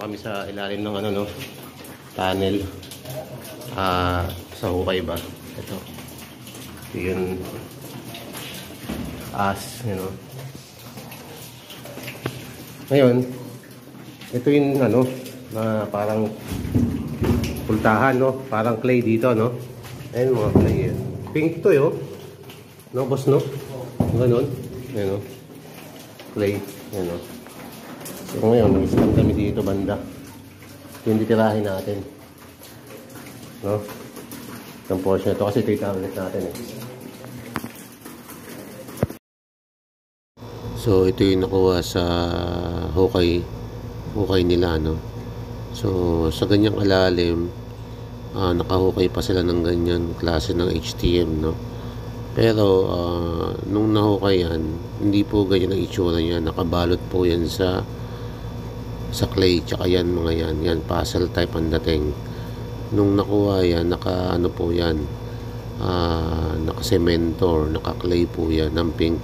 Kami sa ilalim ng ano, no, tunnel. Sa hukay ba? Ito yung you know. Ngayon, ito yung ano, na parang pultahan, no? Parang clay dito, no? Ayun mga clay yan. Pink to, yo. No, boss, no? Ganun. Ayun, no? Clay. Ayun, no? So ngayon, nag-stand kami dito banda. Yung titirahin natin. No? Itong portion ito kasi ito itawalit natin eh. So ito yung nakuha sa hukay nila, no? So sa ganyang alalim, nakahukay pa sila ng ganyan klase ng HTM, no? Pero nung nahukay yan, hindi po ganyan ang itsura niya. Nakabalot po yan sa clay, tsaka yan mga yan puzzle type ang dating. Nung nakuha yan, naka ano po yan, naka semento or naka clay po yan ng pink.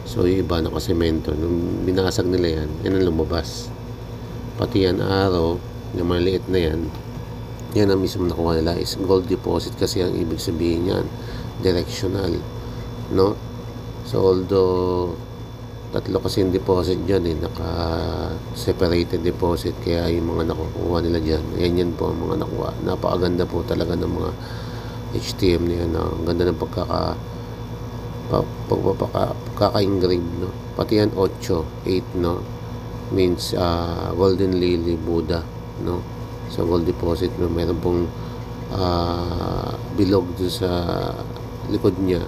So yung iba naka semento. Nung binasag nila yan, yan ang lumabas. Pati yan araw, yung maliit na yan ang mismo nakuha nila is gold deposit, kasi ang ibig sabihin yan directional, no? So although tatlo kasi yung deposit dyan naka separated deposit, kaya yung mga nakukuha nila dyan, yan po ang mga nakuha. Napakaganda po talaga ng mga HTM na yan, no? Ang ganda ng pagkaka-engrave, no? Pati yan 8, no? Means golden lily Buddha, no? So gold deposit, no? Meron pong bilog dun sa likod niya,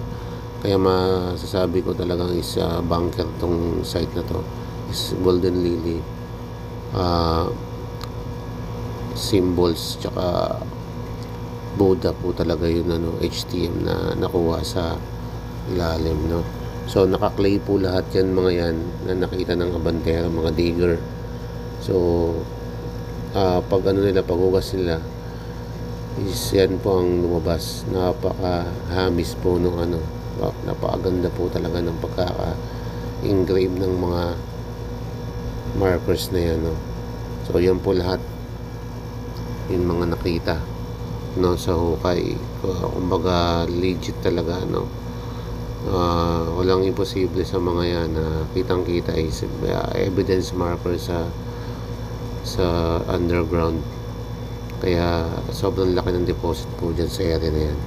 kaya masasabi ko talagang is bunker tong site na to, is golden lily symbols, tsaka Buddha po talaga yun, ano, HTM na nakuha sa ilalim, no? So naka-clay po lahat yan mga yan na nakita ng abantero, mga digger. So pag ano nila, paghugas nila is yan po ang lumabas. Napaka-hamis po nung ano, napakaganda po talaga ng pagkaka-engrave ng mga markers na yan, no? So yan po lahat yung mga nakita, no, sa hukay. Kumbaga legit talaga, no? Walang imposible sa mga yan na kitang kita is evidence marker sa underground. Kaya sobrang laki ng deposit po dyan sa area na yan.